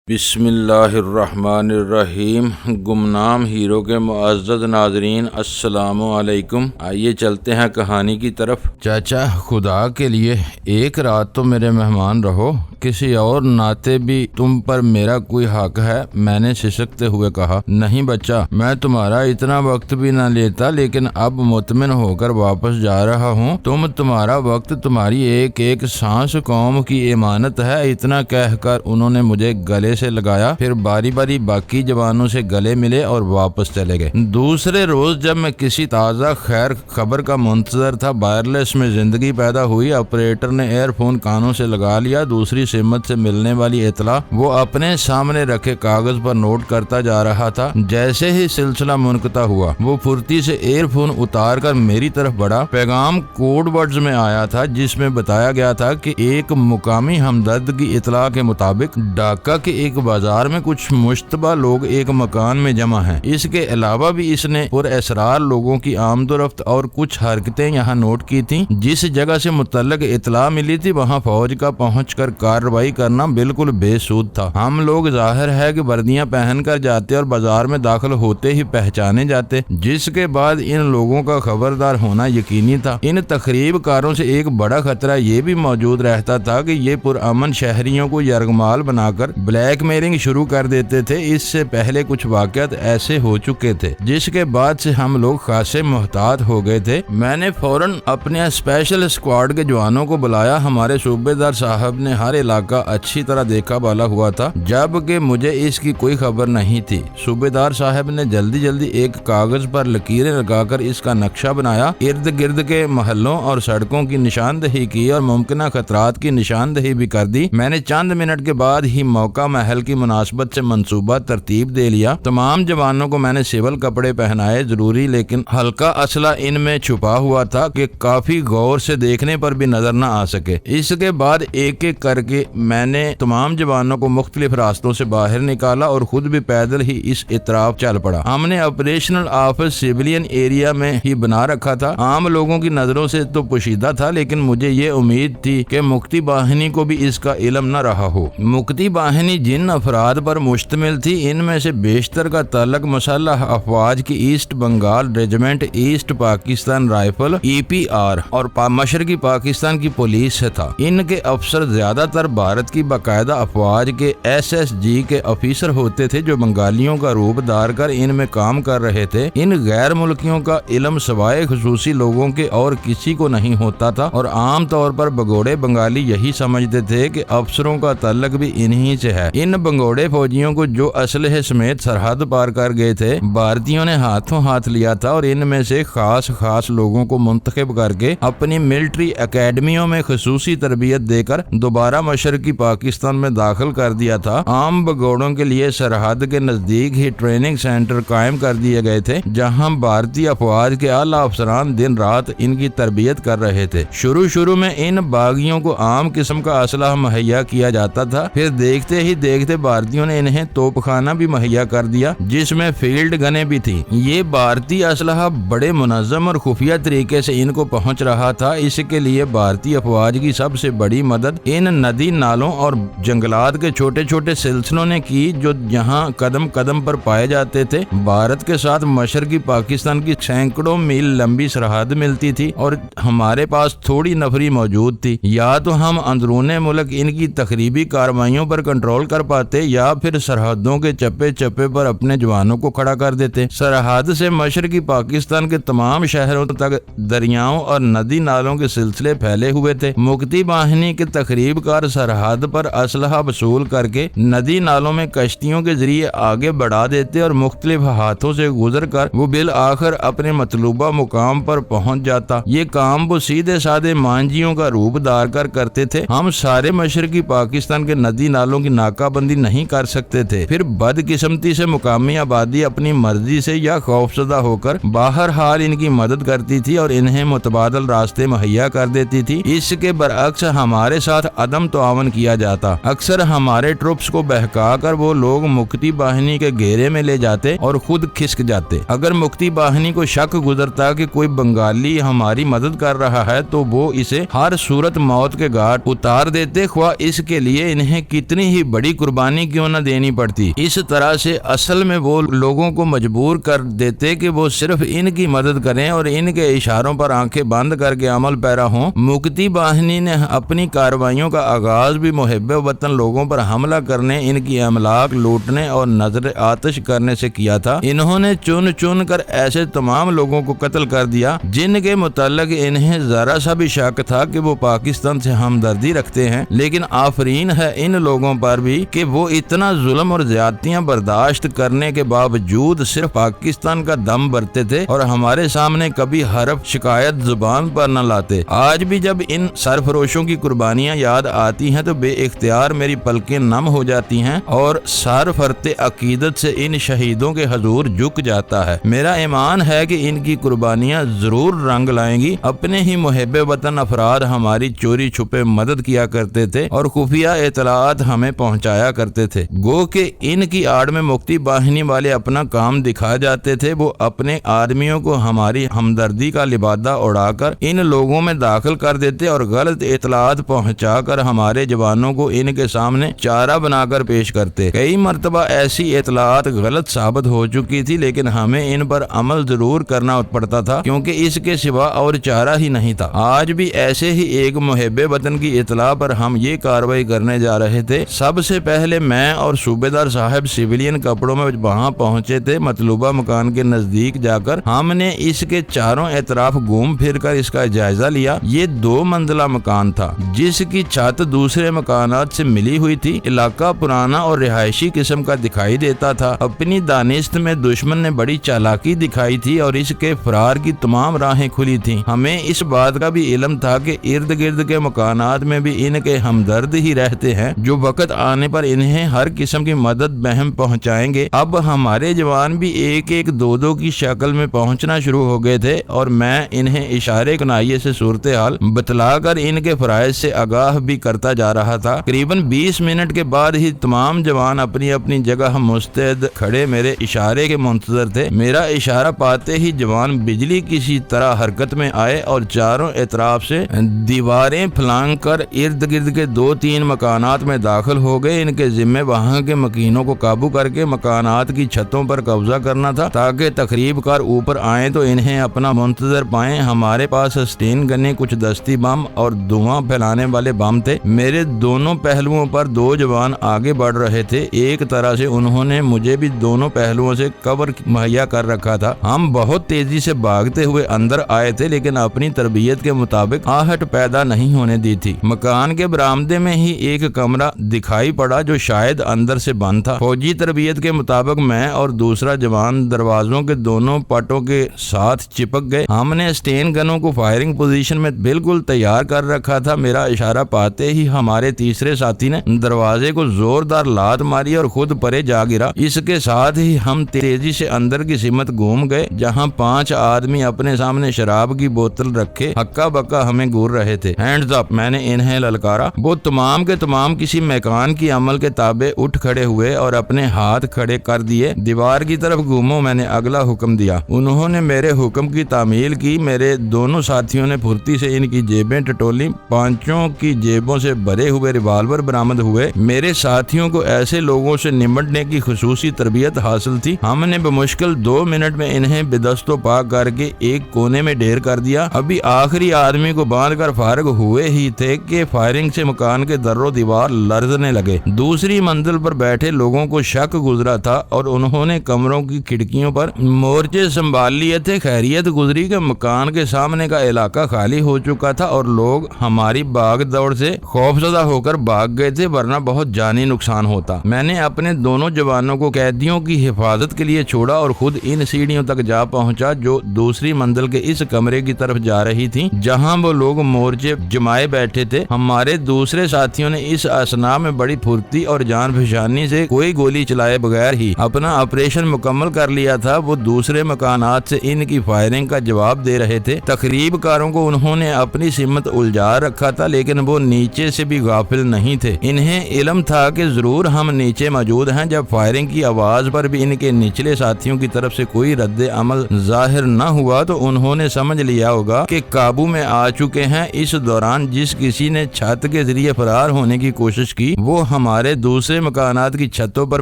بسم اللہ الرحمن الرحیم۔ گمنام ہیرو کے معزز ناظرین، السلام علیکم۔ آئیے چلتے ہیں کہانی کی طرف۔ چاچا، خدا کے لیے ایک رات تو میرے مہمان رہو، کسی اور ناطے بھی تم پر میرا کوئی حق ہے؟ میں نے سسکتے ہوئے کہا۔ نہیں بچہ، میں تمہارا اتنا وقت بھی نہ لیتا، لیکن اب مطمئن ہو کر واپس جا رہا ہوں۔ تمہارا وقت، تمہاری ایک ایک سانس قوم کی امانت ہے۔ اتنا کہہ کر انہوں نے مجھے گلے سے لگایا، پھر باری باری باقی جوانوں سے گلے ملے اور واپس چلے گئے۔ دوسرے روز جب میں کسی تازہ خیر خبر کا منتظر تھا، وائرلیس میں زندگی پیدا ہوئی۔ آپریٹر نے ایئر فون کانوں سے لگا لیا۔ دوسری سمت سے ملنے والی اطلاع وہ اپنے سامنے رکھے کاغذ پر نوٹ کرتا جا رہا تھا۔ جیسے ہی سلسلہ منقطع ہوا، وہ پھرتی سے ایئر فون اتار کر میری طرف بڑھا۔ پیغام کوڈ ورڈز میں آیا تھا، جس میں بتایا گیا تھا کہ ایک مقامی ہمدرد کی اطلاع کے مطابق ڈھاکہ کے ایک بازار میں کچھ مشتبہ لوگ ایک مکان میں جمع ہیں۔ اس کے علاوہ بھی اس نے پر اسرار لوگوں کی آمد و رفت اور کچھ حرکتیں یہاں نوٹ کی تھیں۔ جس جگہ سے متعلق اطلاع ملی تھی، وہاں فوج کا پہنچ کر کارروائی کرنا بالکل بے سود تھا۔ ہم لوگ ظاہر ہے کہ وردیاں پہن کر جاتے اور بازار میں داخل ہوتے ہی پہچانے جاتے، جس کے بعد ان لوگوں کا خبردار ہونا یقینی تھا۔ ان تخریب کاروں سے ایک بڑا خطرہ یہ بھی موجود رہتا تھا کہ یہ پرامن شہریوں کو یرغمال بنا کر بلیک میلنگ شروع کر دیتے تھے۔ اس سے پہلے کچھ واقعات ایسے ہو چکے تھے، جس کے بعد سے ہم لوگ خاصے محتاط ہو گئے تھے۔ میں نے فوراً اپنے اسپیشل اسکواڈ کے جوانوں کو بلایا۔ ہمارے صوبے دار صاحب نے ہر علاقہ اچھی طرح دیکھا بالا ہوا تھا، جبکہ مجھے اس کی کوئی خبر نہیں تھی۔ صوبے دار صاحب نے جلدی ایک کاغذ پر لکیریں لگا کر اس کا نقشہ بنایا، ارد گرد کے محلوں اور سڑکوں کی نشاندہی کی اور ممکنہ خطرات کی نشاندہی بھی کر دی۔ میں نے چند منٹ کے بعد ہی موقع محل کی مناسبت سے منصوبہ ترتیب دے لیا۔ تمام جوانوں کو میں نے سول کپڑے پہنائے، ضروری لیکن ہلکا اسلحہ ان میں چھپا ہوا تھا کہ کافی غور سے دیکھنے پر بھی نظر نہ آ سکے۔ اس کے بعد ایک ایک کر کے میں نے تمام جوانوں کو مختلف راستوں سے باہر نکالا اور خود بھی پیدل ہی اس اطراف چل پڑا۔ ہم نے آپریشنل آفس سیولین ایریا میں ہی بنا رکھا تھا۔ عام لوگوں کی نظروں سے تو پوشیدہ تھا، لیکن مجھے یہ امید تھی کہ مکتی باہنی کو بھی اس کا علم نہ رہا ہو۔ مکتی باہنی جن افراد پر مشتمل تھی، ان میں سے بیشتر کا تعلق مسلح افواج کی East Bengal Regiment, East Pakistan Rifle EPR اور مشرقی پاکستان کی پولیس سے تھا۔ ان کے افسر زیادہ تر بھارت کی باقاعدہ افواج کے SSG کے افیسر ہوتے تھے، جو بنگالیوں کا روپ دار کر ان میں کام کر رہے تھے۔ ان غیر ملکیوں کا علم سوائے خصوصی لوگوں کے اور کسی کو نہیں ہوتا تھا، اور عام طور پر بگوڑے بنگالی یہی سمجھتے تھے کہ افسروں کا تعلق بھی انہی سے ہے۔ ان بنگوڑے فوجیوں کو جو اسلحے سمیت سرحد پار کر گئے تھے، بھارتیوں نے ہاتھوں ہاتھ لیا تھا اور ان میں سے خاص لوگوں کو منتخب کر کے اپنی ملٹری اکیڈمیوں میں خصوصی تربیت دے کر دوبارہ مشرقی پاکستان میں داخل کر دیا تھا۔ عام بگوڑوں کے لیے سرحد کے نزدیک ہی ٹریننگ سینٹر قائم کر دیے گئے تھے، جہاں بھارتی افواج کے اعلیٰ افسران دن رات ان کی تربیت کر رہے تھے۔ شروع میں ان باغیوں کو عام قسم کا اسلحہ مہیا کیا جاتا تھا، پھر دیکھتے ہی دیکھتے بھارتیوں نے انہیں توپ خانہ بھی مہیا کر دیا، جس میں فیلڈ گنیں بھی تھیں۔ یہ بھارتی اسلحہ بڑے منظم اور خفیہ طریقے سے ان کو پہنچ رہا تھا۔ اس کے لیے بھارتی افواج کی سب سے بڑی مدد ان ندی نالوں اور جنگلات کے چھوٹے سلسلوں نے کی، جو یہاں قدم قدم پر پائے جاتے تھے۔ بھارت کے ساتھ مشرقی پاکستان کی سینکڑوں میل لمبی سرحد ملتی تھی، اور ہمارے پاس تھوڑی نفری موجود تھی۔ یا تو ہم اندرون ملک ان کی تخریبی کارروائیوں پر کنٹرول کر پاتے، یا پھر سرحدوں کے چپے چپے پر اپنے جوانوں کو کھڑا کر دیتے۔ سرحد سے مشرقی پاکستان کے تمام شہروں تک دریاؤں اور ندی نالوں کے سلسلے پھیلے ہوئے تھے۔ مکتی باہنی کے تخریب کار سرحد پر اسلحہ وصول کر کے ندی نالوں میں کشتیوں کے ذریعے آگے بڑھا دیتے، اور مختلف ہاتھوں سے گزر کر وہ بالآخر اپنے مطلوبہ مقام پر پہنچ جاتا۔ یہ کام وہ سیدھے سادے مانجیوں کا روپ دار کر کرتے تھے۔ ہم سارے مشرقی پاکستان کے ندی نالوں کی ناکہ بندی نہیں کر سکتے تھے۔ پھر بدقسمتی سے مقامی آبادی اپنی مرضی سے یا خوفزدہ ہو کر بہرحال ان کی مدد کرتی تھی اور انہیں متبادل راستے مہیا کر دیتی تھی۔ اس کے برعکس ہمارے ساتھ عدم تعاون کیا جاتا۔ اکثر ہمارے ٹروپس کو بہکا کر وہ لوگ مکتی باہنی کے گھیرے میں لے جاتے اور خود کھسک جاتے۔ اگر مکتی باہنی کو شک گزرتا کہ کوئی بنگالی ہماری مدد کر رہا ہے، تو وہ اسے ہر صورت موت کے گھاٹ اتار دیتے، خواہ اس کے لیے انہیں کتنی ہی بڑی قربانی کیوں نہ دینی پڑتی۔ اس طرح سے اصل میں وہ لوگوں کو مجبور کر دیتے کہ وہ صرف ان کی مدد کریں اور ان کے اشاروں پر آنکھیں بند کر کے عمل پیرا ہوں۔ مکتی باہنی نے اپنی کارروائیوں کا آغاز بھی محب وطن لوگوں پر حملہ کرنے، ان کی املاک لوٹنے اور نظر آتش کرنے سے کیا تھا۔ انہوں نے چن چن کر ایسے تمام لوگوں کو قتل کر دیا جن کے متعلق انہیں ذرا سا بھی شک تھا کہ وہ پاکستان سے ہمدردی رکھتے ہیں، لیکن آفرین ہے ان لوگوں پر بھی کہ وہ اتنا ظلم اور زیادتیاں برداشت کرنے کے باوجود صرف پاکستان کا دم بھرتے تھے اور ہمارے سامنے کبھی حرف شکایت زبان پر نہ لاتے۔ آج بھی جب ان سرفروشوں کی قربانیاں یاد آتی ہیں تو بے اختیار میری پلکیں نم ہو جاتی ہیں اور سر فرت عقیدت سے ان شہیدوں کے حضور جھک جاتا ہے۔ میرا ایمان ہے کہ ان کی قربانیاں ضرور رنگ لائیں گی۔ اپنے ہی محب وطن افراد ہماری چوری چھپے مدد کیا کرتے تھے اور خفیہ اطلاعات ہمیں پہنچایا کرتے تھے۔ گو کہ ان کی آڑ میں مکتی باہنی والے اپنا کام دکھا جاتے تھے۔ وہ اپنے آدمیوں کو ہماری ہمدردی کا لبادہ اڑا کر ان لوگوں میں داخل کر دیتے اور غلط اطلاعات پہنچا کر ہمارے جوانوں کو ان کے سامنے چارہ بنا کر پیش کرتے۔ کئی مرتبہ ایسی اطلاعات غلط ثابت ہو چکی تھی، لیکن ہمیں ان پر عمل ضرور کرنا پڑتا تھا کیونکہ اس کے سوا اور چارہ ہی نہیں تھا۔ آج بھی ایسے ہی ایک محب وطن کی اطلاع پر ہم یہ کارروائی کرنے جا رہے تھے۔ سب سے پہلے میں اور صوبیدار صاحب سویلین کپڑوں میں وہاں پہنچے تھے۔ مطلوبہ مکان کے نزدیک جا کر ہم نے اس کے چاروں اطراف گھوم پھر کر اس کا جائزہ لیا۔ یہ 2 منزلہ مکان تھا جس کی چھت دوسرے مکانات سے ملی ہوئی تھی۔ علاقہ پرانا اور رہائشی قسم کا دکھائی دیتا تھا۔ اپنی دانست میں دشمن نے بڑی چالاکی دکھائی تھی اور اس کے فرار کی تمام راہیں کھلی تھیں۔ ہمیں اس بات کا بھی علم تھا کہ ارد گرد کے مکانات میں بھی ان کے ہمدرد ہی رہتے ہیں جو وقت آنے پر انہیں ہر قسم کی مدد بہم پہنچائیں گے۔ اب ہمارے جوان بھی ایک ایک 2 کی شکل میں پہنچنا شروع ہو گئے تھے اور میں انہیں اشارے کنائیے سے صورتحال بتلا کر ان کے فرائض سے آگاہ بھی کرتا جا رہا تھا۔ تقریباً 20 منٹ کے بعد ہی تمام جوان اپنی اپنی جگہ مستعد کھڑے میرے اشارے کے منتظر تھے۔ میرا اشارہ پاتے ہی جوان بجلی کسی طرح حرکت میں آئے اور چاروں اطراف سے دیواریں پھلانگ کر ارد گرد کے 2-3 مکانات میں داخل ہو گئے۔ ان کے ذمہ وہاں کے مکینوں کو قابو کر کے مکانات کی چھتوں پر قبضہ کرنا تھا تاکہ تقریب کار اوپر آئیں تو انہیں اپنا منتظر پائیں۔ ہمارے پاس سٹین گنے، کچھ دستی بم اور دھواں پھیلانے والے بم تھے۔ میرے دونوں پہلوؤں پر 2 جوان آگے بڑھ رہے تھے۔ ایک طرح سے انہوں نے مجھے بھی دونوں پہلوؤں سے کور مہیا کر رکھا تھا۔ ہم بہت تیزی سے بھاگتے ہوئے اندر آئے تھے لیکن اپنی تربیت کے مطابق آہٹ پیدا نہیں ہونے دی تھی۔ مکان کے برآمدے میں ہی ایک کمرہ دکھائی پڑا جو شاید اندر سے بند تھا۔ فوجی تربیت کے مطابق میں اور دوسرا جوان دروازوں کے دونوں پٹوں کے ساتھ چپک گئے۔ ہم نے سٹین گنوں کو فائرنگ پوزیشن میں بالکل تیار کر رکھا تھا۔ میرا اشارہ پاتے ہی ہمارے تیسرے ساتھی نے دروازے کو زوردار لات ماری اور خود پرے جا گرا۔ اس کے ساتھ ہی ہم تیزی سے اندر کی سمت گھوم گئے جہاں 5 آدمی اپنے سامنے شراب کی بوتل رکھے ہکا بکا ہمیں گور رہے تھے۔ ہینڈز اپ، میں نے انہیں للکارا۔ وہ تمام کے تمام کسی میکان کی عمل کے تابع اٹھ کھڑے ہوئے اور اپنے ہاتھ کھڑے کر دیے۔ دیوار کی طرف گھومو، میں نے اگلا حکم دیا۔ انہوں نے میرے حکم کی تعمیل کی۔ میرے دونوں ساتھیوں نے پھرتی سے ان کی جیبیں ٹٹولی۔ 5 کی جیبوں سے بھرے ہوئے ریوالور برآمد ہوئے۔ میرے ساتھیوں کو ایسے لوگوں سے نمٹنے کی خصوصی تربیت حاصل تھی۔ ہم نے بمشکل 2 منٹ میں انہیں بے دست و پا کر کے ایک کونے میں ڈھیر کر دیا۔ ابھی آخری آدمی کو باندھ کر فارغ ہوئے ہی تھے کہ فائرنگ سے مکان کے در و دیوار لرزنے لگے۔ دوسری منزل پر بیٹھے لوگوں کو شک گزرا تھا اور انہوں نے کمروں کی کھڑکیوں پر مورچے سنبھال لیے تھے۔ خیریت گزری کہ مکان کے سامنے کا علاقہ خالی ہو چکا تھا اور لوگ ہماری بھاگ دوڑ سے خوفزدہ ہو کر بھاگ گئے تھے، ورنہ بہت جانی نقصان ہوتا۔ میں نے اپنے دونوں جوانوں کو قیدیوں کی حفاظت کے لیے چھوڑا اور خود ان سیڑھیوں تک جا پہنچا جو دوسری منزل کے اس کمرے کی طرف جا رہی تھی جہاں وہ لوگ مورچے جمائے بیٹھے تھے۔ ہمارے دوسرے ساتھیوں نے اس اثنا میں بڑی پھرتی اور جان پہچانی سے کوئی گولی چلائے بغیر ہی اپنا آپریشن مکمل کر لیا تھا۔ وہ دوسرے مکانات سے ان کی فائرنگ کا جواب دے رہے تھے۔ تقریب کاروں کو انہوں نے اپنی سمت الجھا رکھا تھا لیکن وہ نیچے سے بھی غافل نہیں تھے۔ انہیں علم تھا کہ ضرور ہم نیچے موجود ہیں۔ جب فائرنگ کی آواز پر بھی ان کے نچلے ساتھیوں کی طرف سے کوئی رد عمل ظاہر نہ ہوا تو انہوں نے سمجھ لیا ہوگا کہ قابو میں آ چکے ہیں۔ اس دوران جس کسی نے چھت کے ذریعے فرار ہونے کی کوشش کی وہ ہمارے دوسرے مکانات کی چھتوں پر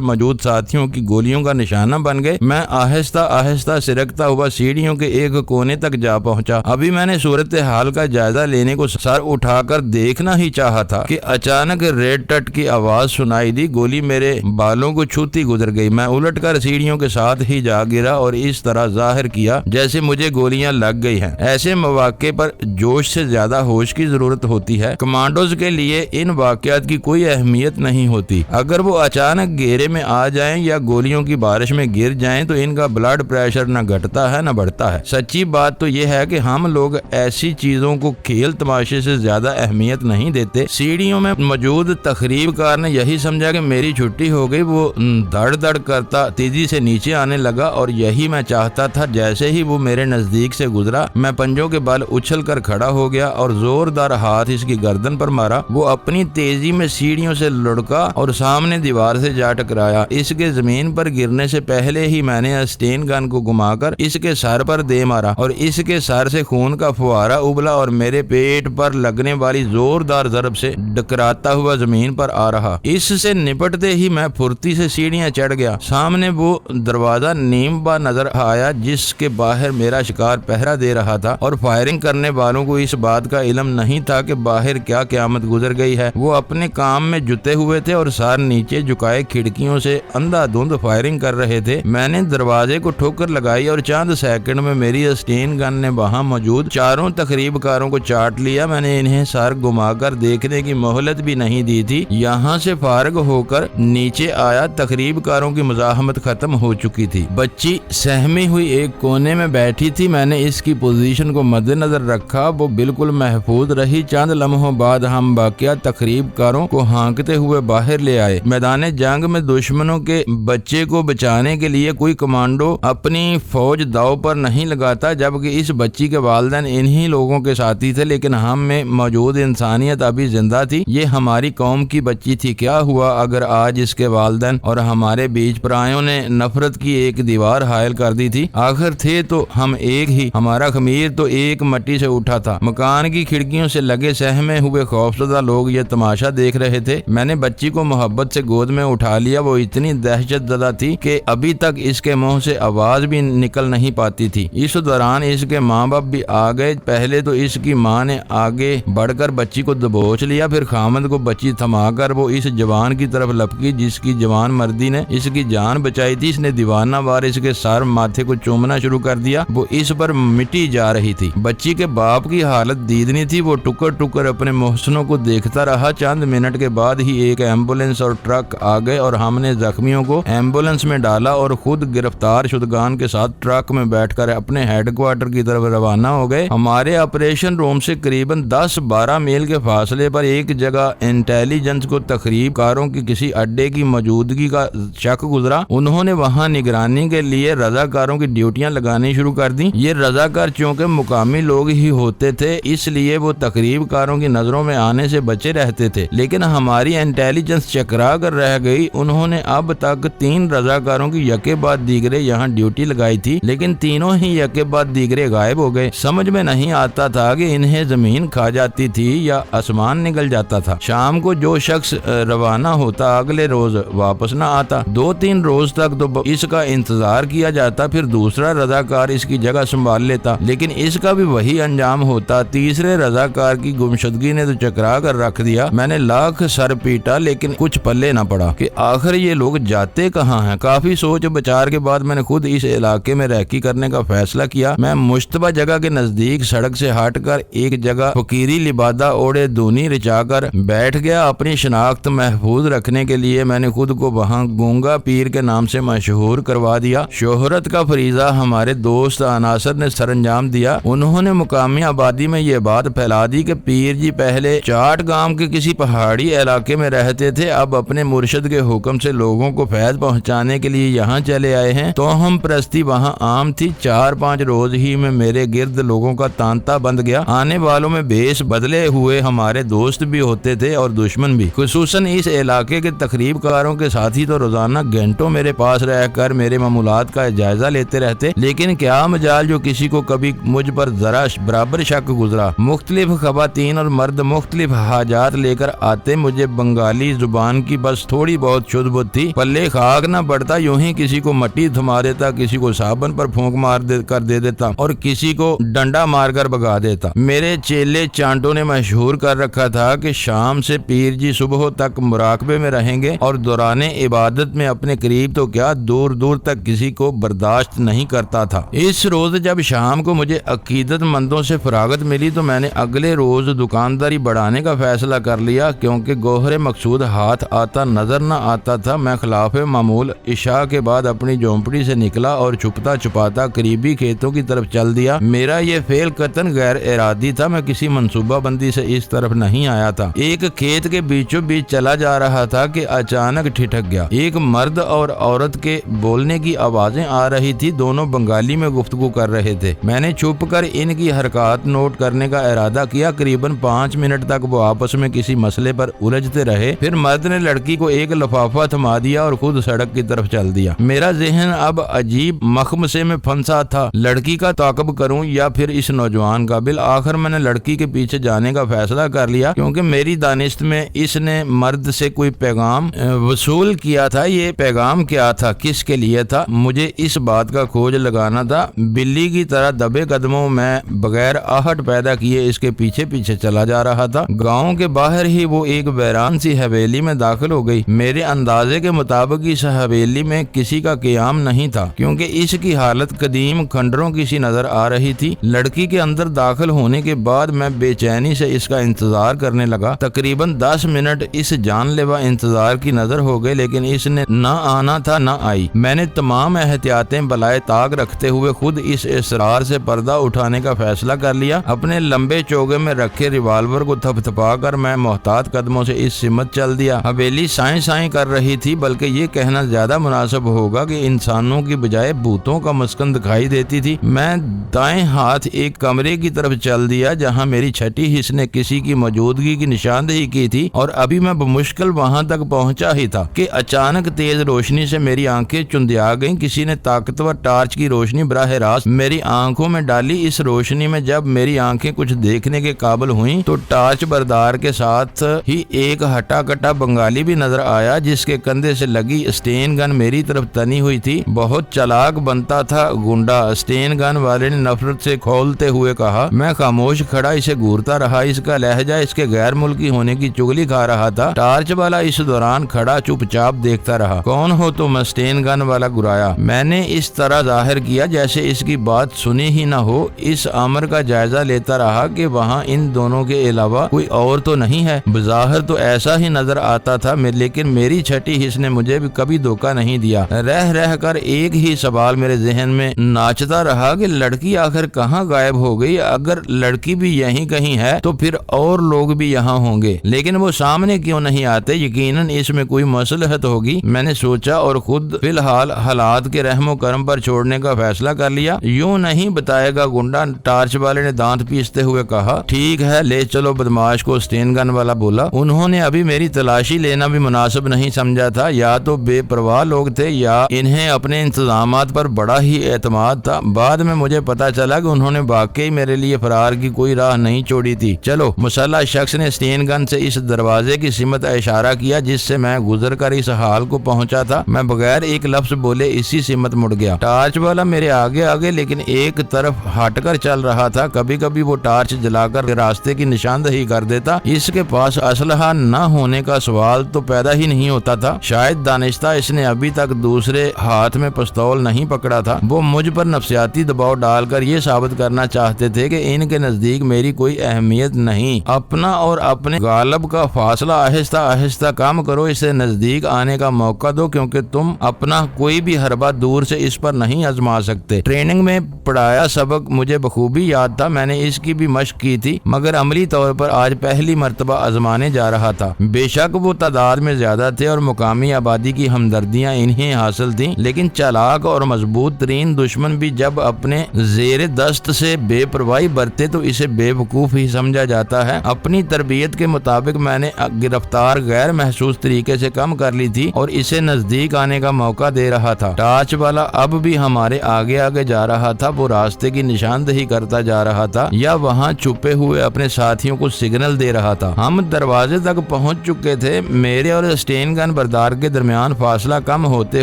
موجود ساتھیوں کی گولیوں کا نشانہ بن گئے۔ میں آہستہ آہستہ سرکتا ہوا سیڑھیوں کے ایک کونے تک جا پہنچا۔ ابھی میں نے صورتحال کا جائزہ لینے کو سر اٹھا کر دیکھنا ہی چاہا تھا کہ اچانک ریڈ ٹٹ کی آواز سنائی دی۔ گولی میرے بالوں کو چھوتی گزر گئی۔ میں الٹ کر سیڑھیوں کے ساتھ ہی جا گرا اور اس طرح ظاہر کیا جیسے مجھے گولیاں لگ گئی ہیں۔ ایسے مواقع پر جوش سے زیادہ ہوش کی ضرورت ہوتی ہے۔ کمانڈوز کے لیے ان واقعات کی کوئی اہمیت نہیں ہوتی۔ اگر وہ اچانک گھیرے میں آ جائیں یا گولیوں کی بارش میں گر جائیں تو ان کا بلڈ پریشر نہ گھٹتا ہے نہ بڑھتا ہے۔ سچی بات تو یہ ہے کہ ہم لوگ ایسی چیزوں کو کھیل تماشے سے زیادہ اہمیت نہیں دیتے۔ سیڑھیوں میں موجود تخریب کار نے یہی سمجھا کہ میری چھٹی ہو گئی۔ وہ دھڑ دھڑ کرتا تیزی سے نیچے آنے لگا اور یہی میں چاہتا تھا۔ جیسے ہی وہ میرے نزدیک سے گزرا میں پنجوں کے بل اچھل کر کھڑا ہو گیا اور زوردار ہاتھ اس کی گردن پر مارا۔ وہ اپنی تیزی میں سیڑھیوں سے لڑکا اور سامنے دیوار سے جا ٹکرایا۔ اس کے زمین پر گرنے سے پہلے ہی میں نے اسٹین گن کو گھما کر اس کے سر پر دے مارا اور اس کے سر سے خون کا فوارہ ابلا اور میرے پیٹ پر لگنے والی زوردار ضرب سے ڈکراتا ہوا زمین پر آ رہا۔ اس سے نپٹتے ہی میں پھرتی سے سیڑھیاں چڑھ گیا۔ سامنے وہ دروازہ نیم با نظر آیا جس کے باہر میرا شکار پہرا دے رہا تھا اور فائرنگ کرنے والوں کو اس بات کا علم نہیں تھا کہ باہر کیا قیامت گزر گئی ہے۔ وہ اپنے کام میں جتے ہوئے تھے اور سر نیچے جھکائے کھڑکیوں سے اندھا دھند فائرنگ کر رہے تھے۔ میں نے دروازے کو ٹھوکر لگائی اور چند سیکنڈ میں میری اسٹین گن نے وہاں موجود چاروں تخریب کاروں کو چاٹ لیا۔ میں نے انہیں سر گھما کر دیکھنے کی مہلت بھی نہیں دی تھی۔ یہاں سے فارغ ہو کر نیچے آیا۔ تخریب کاروں کی مزاحمت ختم ہو چکی تھی۔ بچی سہمی ہوئی ایک کونے میں بیٹھی تھی۔ میں نے اس کی پوزیشن کو مد نظر رکھا۔ وہ بالکل محفوظ رہی۔ چند لمحوں بعد ہم باقیہ تخریب کاروں کو ہانکتے ہوئے باہر لے آئے۔ میدان جنگ میں دشمنوں کے بچے کو بچانے کے لیے کوئی کمانڈو اپنی فوج داؤ پر نہیں لگاتا، جبکہ اس بچی کے والدین انہی لوگوں کے ساتھی تھے، لیکن ہم میں موجود انسانیت ابھی زندہ تھی۔ یہ ہماری قوم کی بچی تھی۔ کیا ہوا اگر آج اس کے والدین اور ہمارے بیچ پرایوں نے نفرت کی ایک دیوار حائل کر دی تھی؟ آخر تھے تو ہم ایک ہی، ہمارا خمیر تو ایک مٹی سے اٹھا تھا۔ مکان کی کھڑکیوں سے لگے سہمے ہوئے خوفزدہ لوگ یہ تماشا دیکھ رہے تھے۔ میں نے بچی کو محبت سے گود میں اٹھا لیا۔ وہ اتنی دہشت زدہ تھی کہ ابھی تک اس کے منہ سے آواز بھی نکل نہیں پاتی تھی۔ اس دوران اس کے ماں باپ بھی آ گئے۔ پہلے تو اس کی ماں نے آگے بڑھ کر بچی کو دبوچ لیا، پھر خامد کو بچی تھما کر وہ اس جوان کی طرف لپکی جس کی جوان مردی نے اس کی جان بچائی تھی۔ اس نے دیوانہ وار اس کے سر ماتھے کو چومنا شروع کر دیا۔ وہ اس پر مٹی جا رہی تھی۔ بچی کے باپ کی حالت دیدنی تھی۔ وہ ٹکر ٹکر اپنے محسنوں کو دیکھتا رہا۔ چند منٹ کے بعد ہی ایک ایمبولینس اور ٹرک آ گئے اور ہم نے زخمیوں کو ایمبولینس میں ڈالا اور خود گرفتار شدگان کے ساتھ ٹرک میں بیٹھ کر اپنے ہیڈ کوارٹر کی طرف روانہ ہو گئے۔ ہمارے آپریشن روم سے قریباً 10-12 میل کے فاصلے پر ایک جگہ انٹیلیجنس کو تخریب کاروں کی کسی اڈے کی موجودگی کا شک گزرا۔ انہوں نے وہاں نگرانی کے لیے رضاکاروں کی ڈیوٹیاں لگانی شروع کر دیں۔ یہ رضاکار چونکہ مقامی لوگ ہی ہوتے تھے اس لیے وہ تخریب کاروں کی نظروں میں آنے سے بچے رہتے تھے، لیکن ہماری انٹیلیجنس چکرا کر رہ گئی۔ انہوں نے اب تک 3 رضاکاروں کی یکے بعد دیگرے یہاں ڈیوٹی لگائی تھی، لیکن تینوں ہی یکے بعد دیگرے غائب ہو گئے۔ سمجھ میں نہیں آتا تھا کہ انہیں زمین کھا جاتی تھی یا آسمان نگل جاتا تھا۔ شام کو جو شخص روانہ ہوتا اگلے روز واپس نہ آتا۔ 2-3 روز تک تو اس کا انتظار کیا جاتا، پھر دوسرا رضاکار اس کی جگہ سنبھال لیتا، لیکن اس کا بھی وہی انجام ہوتا۔ تیسرے رضاکار کی گمشدگی نے تو چکرا کر رکھ دیا۔ میں نے لاکھ سر پیٹا لیکن کچھ پلے نہ پڑا کہ آخر یہ لوگ جاتے کہاں ہیں۔ کافی سوچ بچار کے بعد میں نے خود اس علاقے میں ریکی کرنے کا فیصلہ کیا۔ میں مشتبہ جگہ کے نزدیک سڑک سے ہٹ کر ایک جگہ فقیری لبادہ اوڑے دونی رچا کر بیٹھ گیا۔ اپنی شناخت محفوظ رکھنے کے لیے میں نے خود کو وہاں گونگا پیر کے نام سے مشہور کروا دیا۔ شہرت کا فریضہ ہمارے دوست عناصر نے سر انجام دیا۔ انہوں نے مقامی آبادی میں یہ بات پھیلا دی کہ پیر جی پہلے چاٹ گام کے کسی پہاڑی علاقے میں رہتے تھے، اب اپنے مرشد کے حکم سے لوگوں کو فیض پہنچانے کے لیے یہاں چلے آئے ہیں۔ تو ہم پرستی وہاں عام تھی۔ 4-5 روز ہی میں میرے گرد لوگوں کا تانتا بند گیا۔ آنے والوں میں بیس بدلے ہوئے ہمارے دوست بھی ہوتے تھے اور دشمن بھی، خصوصاً اس علاقے کے تخریب کاروں کے ساتھی تو روزانہ گھنٹوں میرے پاس رہ کر میرے معمولات کا جائزہ لیتے رہتے، لیکن کیا مجال جو کسی کو کبھی مجھ پر ذرا برابر شک گزرا۔ مختلف خواتین اور مرد مختلف حاجات لے کر آتے، مجھے بنگال بنگالی زبان کی بس تھوڑی بہت شدھ بت تھی، پلے خاک نہ پڑتا، یوں ہی کسی کو مٹی تھما دیتا، کسی کو صابن پر پھونک کر دے دیتا اور کسی کو ڈنڈا مار کر بگا دیتا۔ میرے چیلے چانٹوں نے مشہور کر رکھا تھا کہ شام سے پیر جی صبح تک مراقبے میں رہیں گے اور دوران عبادت میں اپنے قریب تو کیا دور دور تک کسی کو برداشت نہیں کرتا تھا۔ اس روز جب شام کو مجھے عقیدت مندوں سے فراغت ملی تو میں نے اگلے روز دکانداری بڑھانے کا فیصلہ کر لیا، کیونکہ گوہر مقصود ہاتھ آتا نظر نہ آتا تھا۔ میں خلاف معمول عشاء کے بعد اپنی جھونپڑی سے نکلا اور چھپتا چھپاتا قریبی کھیتوں کی طرف چل دیا۔ میرا یہ فعل قطعاً غیر ارادی تھا، میں کسی منصوبہ بندی سے اس طرف نہیں آیا تھا۔ ایک کھیت کے بیچوں بیچ چلا جا رہا تھا کہ اچانک ٹھٹک گیا۔ ایک مرد اور عورت کے بولنے کی آوازیں آ رہی تھی، دونوں بنگالی میں گفتگو کر رہے تھے۔ میں نے چھپ کر ان کی حرکات نوٹ کرنے کا ارادہ کیا۔ قریباً 5 منٹ تک وہ آپس میں کسی مسئلے پر الجھتے رہے، پھر مرد نے لڑکی کو ایک لفافہ تھما دیا اور خود سڑک کی طرف چل دیا۔ میرا ذہن اب عجیب مخمصے میں پھنسا تھا، لڑکی کا تعاقب کروں یا پھر اس نوجوان کا۔ بالآخر میں نے لڑکی کے پیچھے جانے کا فیصلہ کر لیا، کیونکہ میری دانست میں اس نے مرد سے کوئی پیغام وصول کیا تھا۔ یہ پیغام کیا تھا، کس کے لیے تھا، مجھے اس بات کا کھوج لگانا تھا۔ بلی کی طرح دبے قدموں میں بغیر آہٹ پیدا کیے اس کے پیچھے پیچھے چلا جا رہا تھا۔ گاؤں کے باہر ہی وہ ایک ویران سی حویلی میں داخل ہو گئی۔ میرے اندازے کے مطابق اس حویلی میں کسی کا قیام نہیں تھا، کیونکہ اس کی حالت قدیم کھنڈروں کی سی نظر آ رہی تھی۔ لڑکی کے اندر داخل ہونے کے بعد میں بے چینی سے اس کا انتظار کرنے لگا۔ تقریباً 10 منٹ اس جان لیوا انتظار کی نظر ہو گئے، لیکن اس نے نہ آنا تھا نہ آئی۔ میں نے تمام احتیاطیں بالائے طاق رکھتے ہوئے خود اس اسرار سے پردہ اٹھانے کا فیصلہ کر لیا۔ اپنے لمبے چوگے میں رکھے ریوالور کو تھپ تھپا کر میں محتاط قدموں سے اس سمت چل دیا۔ حویلی سائیں سائیں کر رہی تھی، بلکہ یہ کہنا زیادہ مناسب ہوگا کہ انسانوں کی بجائے بھوتوں کا مسکن دکھائی دیتی تھی۔ میں دائیں ہاتھ ایک کمرے کی طرف چل دیا جہاں میری چھٹی حص نے کسی کی موجودگی کی نشاندہی کی تھی، اور ابھی میں بمشکل وہاں تک پہنچا ہی تھا کہ اچانک تیز روشنی سے میری آنکھیں چندیا گئیں۔ کسی نے طاقتور ٹارچ کی روشنی براہ راست میری آنکھوں میں ڈالی۔ اس روشنی میں جب میری آنکھیں کچھ دیکھنے کے قابل ہوئیں تو ٹارچ بردار کے ساتھ ہی ایک ہٹا کٹا بنگالی بھی نظر آیا، جس کے کندھے سے لگی اسٹین گن میری طرف تنی ہوئی تھی۔ بہت چالاک بنتا تھا گنڈا، اسٹین گن والے نے نفرت سے کھولتے ہوئے کہا۔ میں خاموش کھڑا اسے گھورتا رہا، اس کا لہجہ اس کے غیر ملکی ہونے کی چگلی کھا رہا تھا۔ ٹارچ والا اس دوران کھڑا چپ چاپ دیکھتا رہا۔ کون ہو تم؟ اسٹین گن والا گرایا۔ میں نے اس طرح ظاہر کیا جیسے اس کی بات سنی ہی نہ ہو۔ اس امر کا جائزہ لیتا رہا کہ وہاں ان دونوں کے علاوہ کوئی اور تو نہیں ہے۔ بظاہر تو ایسا ہی نظر آتا تھا، لیکن میری چھٹی حص نے مجھے بھی کبھی دھوکہ نہیں دیا۔ رہ رہ کر ایک ہی سوال میرے ذہن میں ناچتا رہا کہ لڑکی آخر کہاں غائب ہو گئی؟ اگر لڑکی بھی یہیں کہیں ہے تو پھر اور لوگ بھی یہاں ہوں گے، لیکن وہ سامنے کیوں نہیں آتے؟ یقیناً اس میں کوئی مصلحت ہوگی، میں نے سوچا، اور خود فی الحال حالات کے رحم و کرم پر چھوڑنے کا فیصلہ کر لیا۔ یوں نہیں بتائے گا گنڈا، ٹارچ والے نے دانت پیستے ہوئے کہا۔ ٹھیک ہے، لے چلو بدماش کو، اسٹین گن والا بولا۔ انہوں نے ابھی میری تلاشی لینا بھی مناسب نہیں سمجھا تھا۔ یا تو بے پرواہ لوگ تھے یا انہیں اپنے انتظامات پر بڑا ہی اعتماد تھا۔ بعد میں مجھے پتا چلا کہ انہوں نے واقعی میرے لیے فرار کی کوئی راہ نہیں چھوڑی تھی۔ چلو، مسلح شخص نے اسٹین گن سے اس دروازے کی سمت اشارہ کیا جس سے میں گزر کر اس حال کو پہنچا تھا۔ میں بغیر ایک لفظ بولے اسی سمت مڑ گیا۔ ٹارچ والا میرے آگے آگے لیکن ایک طرف ہٹ کر چل رہا تھا۔ کبھی کبھی وہ ٹارچ جلا کر راستے کی نشاندہی کر دیتا۔ اس کے پاس اسلحہ نہ ہونے کا سوال تو پیدا ہی نہیں ہوتا تھا۔ شاید دانستہ اس نے ابھی تک دوسرے ہاتھ میں پستول نہیں پکڑا تھا۔ وہ مجھ پر نفسیاتی دباؤ ڈال کر یہ ثابت کرنا چاہتے تھے کہ ان کے نزدیک میری کوئی اہمیت نہیں۔ اپنا اور اپنے غالب کا فاصلہ آہستہ آہستہ کم کرو، اسے نزدیک آنے کا موقع دو، کیونکہ تم اپنا کوئی بھی حربہ دور سے اس پر نہیں آزما سکتے۔ ٹریننگ میں پڑھایا سبق مجھے بخوبی یاد تھا، میں نے اس کی بھی مشق کی تھی، مگر عملی طور پر آج پہلی مرتبہ آزمانے جا رہا تھا۔ بے شک وہ تعداد میں زیادہ تھے اور مقامی آبادی کی ہمدردیاں انہیں حاصل تھیں، لیکن چالاک اور مضبوط ترین دشمن بھی جب اپنے زیر دست سے بے پرواہی برتے تو اسے بے وقوف ہی سمجھا جاتا ہے۔ اپنی تربیت کے مطابق میں نے گرفتار غیر محسوس طریقے سے کم کر لی تھی اور اسے نزدیک آنے کا موقع دے رہا تھا۔ ٹارچ والا اب بھی ہمارے آگے آگے جا رہا تھا، وہ راستے کی نشاندہی کرتا جا رہا تھا یا وہاں چھپے ہوئے اپنے ساتھیوں کو سگنل دے رہا تھا۔ ہم دروازے تک پہنچ پہنچ چکے تھے۔ میرے اور اسٹین گن بردار کے درمیان فاصلہ کم ہوتے